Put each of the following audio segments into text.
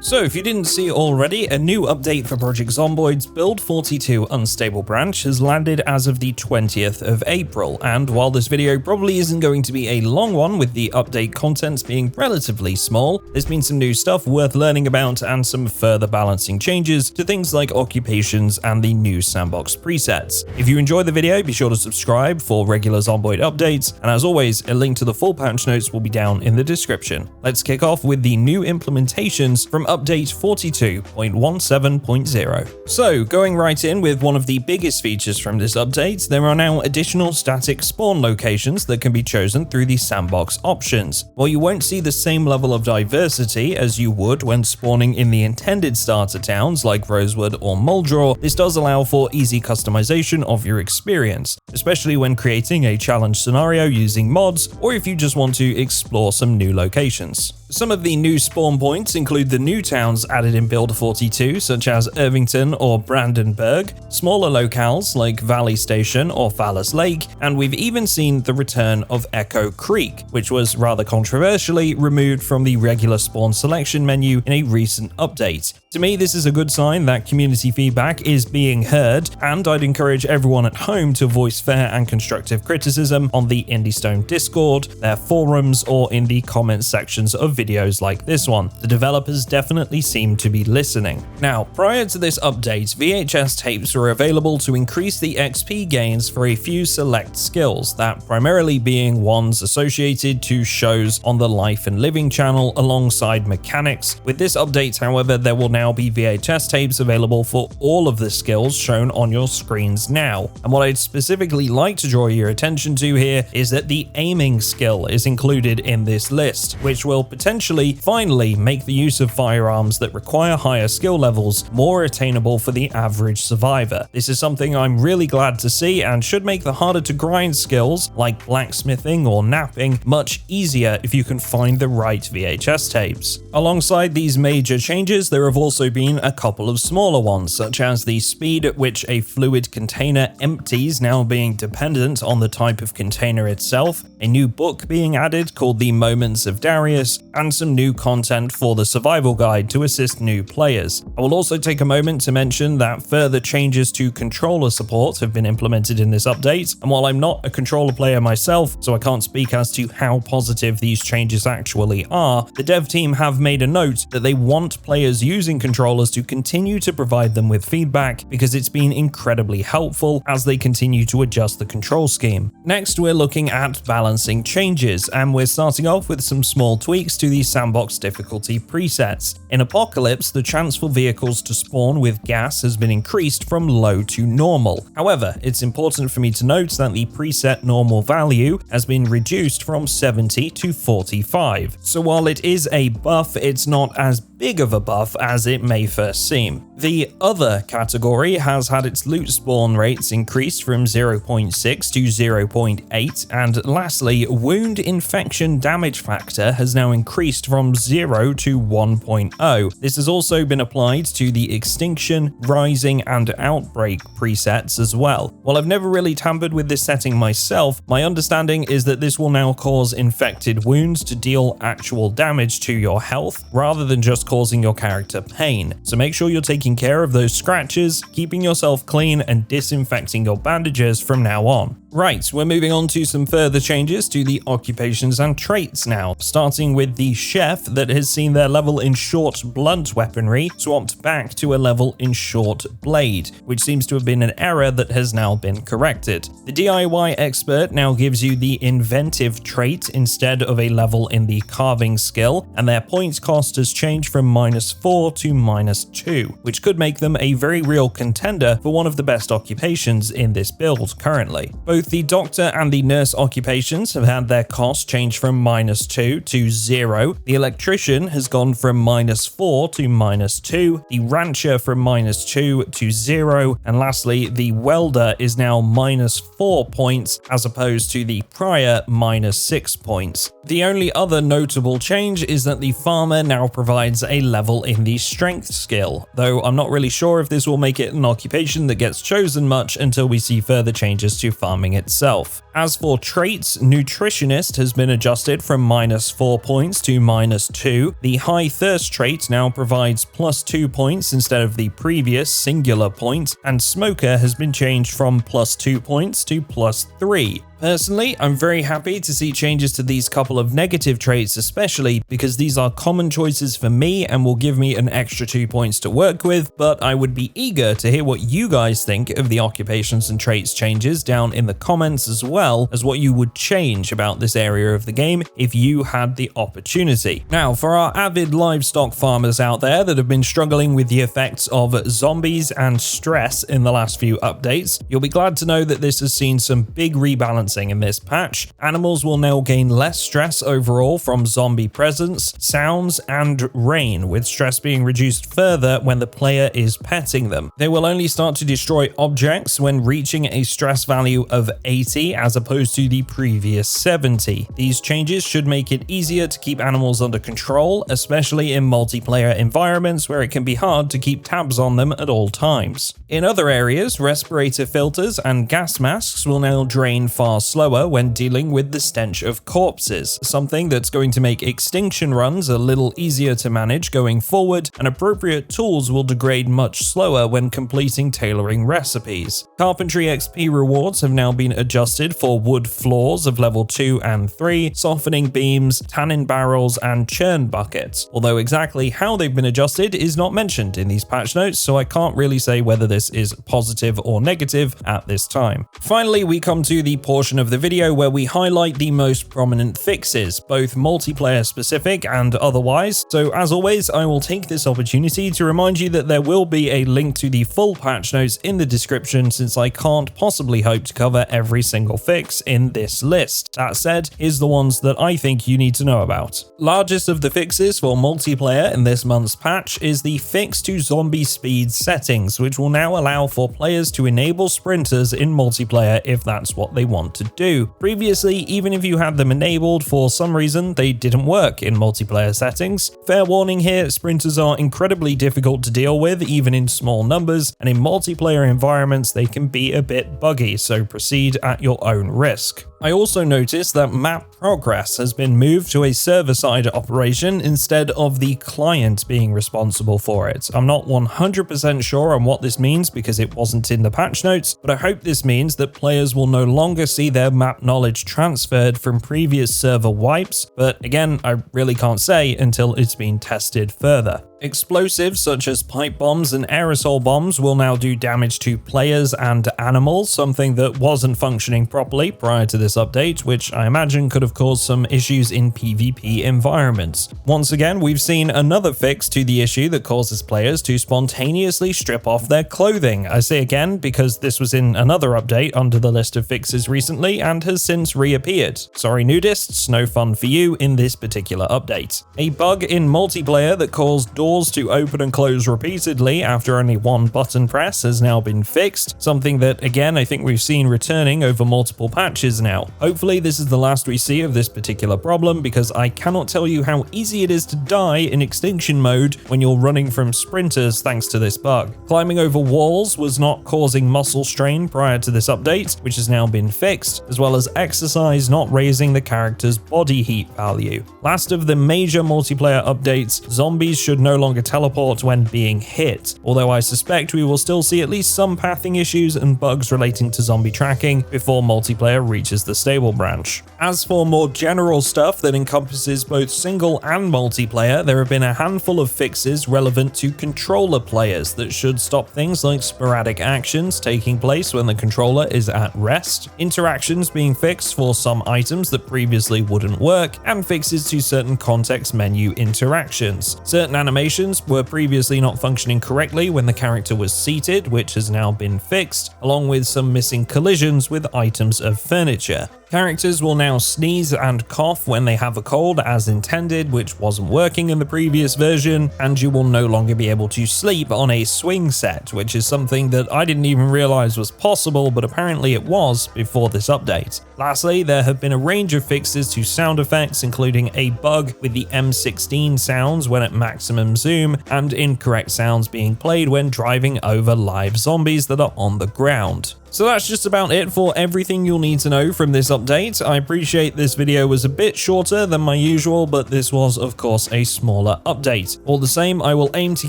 So if you didn't see it already, a new update for Project Zomboid's Build 42 Unstable branch has landed as of the 20th of April, and while this video probably isn't going to be a long one with the update contents being relatively small, there's been some new stuff worth learning about and some further balancing changes to things like occupations and the new Sandbox presets. If you enjoyed the video, be sure to subscribe for regular Zomboid updates, and as always, a link to the full patch notes will be down in the description. Let's kick off with the new implementations from update 42.17.0. So, going right in with one of the biggest features from this update, there are now additional static spawn locations that can be chosen through the Sandbox options. While you won't see the same level of diversity as you would when spawning in the intended starter towns like Rosewood or Muldraw, this does allow for easy customization of your experience, especially when creating a challenge scenario using mods, or if you just want to explore some new locations. Some of the new spawn points include the new towns added in Build 42, such as Irvington or Brandenburg, smaller locales like Valley Station or Phallus Lake, and we've even seen the return of Echo Creek, which was rather controversially removed from the regular spawn selection menu in a recent update. To me, this is a good sign that community feedback is being heard, and I'd encourage everyone at home to voice fair and constructive criticism on the IndieStone Discord, their forums, or in the comments sections of videos like this one. The developers definitely seem to be listening. Now, prior to this update, VHS tapes were available to increase the XP gains for a few select skills, that primarily being ones associated to shows on the Life and Living channel alongside mechanics. With this update, however, there will now be VHS tapes available for all of the skills shown on your screens now. And what I'd specifically like to draw your attention to here is that the aiming skill is included in this list, which will potentially finally make the use of firearms that require higher skill levels more attainable for the average survivor. This is something I'm really glad to see and should make the harder to grind skills like blacksmithing or napping much easier if you can find the right VHS tapes. Alongside these major changes, there have also been a couple of smaller ones, such as the speed at which a fluid container empties now being dependent on the type of container itself, a new book being added called The Moments of Darius, and some new content for the survival guide to assist new players. I will also take a moment to mention that further changes to controller support have been implemented in this update, and while I'm not a controller player myself, so I can't speak as to how positive these changes actually are, the dev team have made a note that they want players using controllers to continue to provide them with feedback because it's been incredibly helpful as they continue to adjust the control scheme. Next, we're looking at balancing changes, and we're starting off with some small tweaks to the Sandbox difficulty presets. In Apocalypse, the chance for vehicles to spawn with gas has been increased from low to normal. However, it's important for me to note that the preset normal value has been reduced from 70 to 45. So while it is a buff, it's not as big of a buff as it may first seem. The other category has had its loot spawn rates increased from 0.6 to 0.8, and lastly, wound infection damage factor has now increased from 0 to 1.0. This has also been applied to the extinction, rising, and outbreak presets as well. While I've never really tampered with this setting myself, my understanding is that this will now cause infected wounds to deal actual damage to your health rather than just causing your character pain. So make sure you're taking care of those scratches, keeping yourself clean, and disinfecting your bandages from now on. Right, we're moving on to some further changes to the occupations and traits now, starting with the chef that has seen their level in short blunt weaponry swapped back to a level in short blade, which seems to have been an error that has now been corrected. The DIY expert now gives you the inventive trait instead of a level in the carving skill, and their point cost has changed from -4 to -2, which could make them a very real contender for one of the best occupations in this build currently. Both the doctor and the nurse occupations have had their cost change from -2 to 0. The electrician has gone from -4 to -2, the rancher from -2 to 0, and lastly, the welder is now -4 points as opposed to the prior -6 points. The only other notable change is that the farmer now provides a level in the strength skill, though I'm not really sure if this will make it an occupation that gets chosen much until we see further changes to farming itself. As for traits, Nutritionist has been adjusted from -4 points to -2. The High Thirst trait now provides +2 points instead of the previous singular point, and Smoker has been changed from +2 points to +3. Personally, I'm very happy to see changes to these couple of negative traits, especially because these are common choices for me and will give me an extra 2 points to work with, but I would be eager to hear what you guys think of the occupations and traits changes down in the comments, as well as what you would change about this area of the game if you had the opportunity. Now, for our avid livestock farmers out there that have been struggling with the effects of zombies and stress in the last few updates, you'll be glad to know that this has seen some big rebalancing in this patch. Animals will now gain less stress overall from zombie presence, sounds, and rain, with stress being reduced further when the player is petting them. They will only start to destroy objects when reaching a stress value of 80 as opposed to the previous 70. These changes should make it easier to keep animals under control, especially in multiplayer environments where it can be hard to keep tabs on them at all times. In other areas, respirator filters and gas masks will now drain far slower when dealing with the stench of corpses, something that's going to make extinction runs a little easier to manage going forward, and appropriate tools will degrade much slower when completing tailoring recipes. Carpentry XP rewards have now been adjusted for wood floors of level 2 and 3, softening beams, tannin barrels, and churn buckets, although exactly how they've been adjusted is not mentioned in these patch notes, so I can't really say whether this is positive or negative at this time. Finally, we come to the portion of the video where we highlight the most prominent fixes, both multiplayer specific and otherwise. So as always, I will take this opportunity to remind you that there will be a link to the full patch notes in the description, since I can't possibly hope to cover every single fix in this list. That said, here's the ones that I think you need to know about. Largest of the fixes for multiplayer in this month's patch is the fix to zombie speed settings, which will now allow for players to enable sprinters in multiplayer if that's what they want to do. Previously, even if you had them enabled, for some reason they didn't work in multiplayer settings. Fair warning here, sprinters are incredibly difficult to deal with even in small numbers, and in multiplayer environments they can be a bit buggy, so proceed at your own risk. I also noticed that map progress has been moved to a server-side operation instead of the client being responsible for it. I'm not 100% sure on what this means because it wasn't in the patch notes, but I hope this means that players will no longer see their map knowledge transferred from previous server wipes, but again, I really can't say until it's been tested further. Explosives such as pipe bombs and aerosol bombs will now do damage to players and animals, something that wasn't functioning properly prior to this update, which I imagine could have caused some issues in PvP environments. Once again, we've seen another fix to the issue that causes players to spontaneously strip off their clothing. I say again because this was in another update under the list of fixes recently and has since reappeared. Sorry nudists, no fun for you in this particular update. A bug in multiplayer that caused doors to open and close repeatedly after only one button press has now been fixed, something that again I think we've seen returning over multiple patches now. Hopefully this is the last we see of this particular problem, because I cannot tell you how easy it is to die in extinction mode when you're running from sprinters thanks to this bug. Climbing over walls was not causing muscle strain prior to this update, which has now been fixed, as well as exercise not raising the character's body heat value. Last of the major multiplayer updates, zombies should no longer teleport when being hit, although I suspect we will still see at least some pathing issues and bugs relating to zombie tracking before multiplayer reaches the stable branch. As for more general stuff that encompasses both single and multiplayer, there have been a handful of fixes relevant to controller players that should stop things like sporadic actions taking place when the controller is at rest, interactions being fixed for some items that previously wouldn't work, and fixes to certain context menu interactions. Certain animations were previously not functioning correctly when the character was seated, which has now been fixed, along with some missing collisions with items of furniture. Characters will now sneeze and cough when they have a cold as intended, which wasn't working in the previous version, and you will no longer be able to sleep on a swing set, which is something that I didn't even realize was possible, but apparently it was before this update. Lastly, there have been a range of fixes to sound effects, including a bug with the M16 sounds when at maximum zoom, and incorrect sounds being played when driving over live zombies that are on the ground. So that's just about it for everything you'll need to know from this update. I appreciate this video was a bit shorter than my usual, but this was of course a smaller update. All the same, I will aim to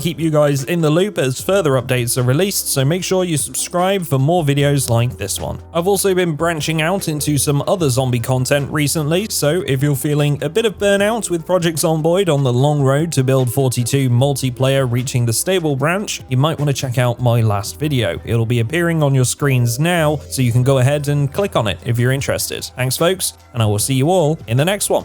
keep you guys in the loop as further updates are released, so make sure you subscribe for more videos like this one. I've also been branching out into some other zombie content recently, so if you're feeling a bit of burnout with Project Zomboid on the long road to build 42 multiplayer reaching the stable branch, you might want to check out my last video. It'll be appearing on your screens now, so you can go ahead and click on it if you're interested. Thanks folks, and I will see you all in the next one.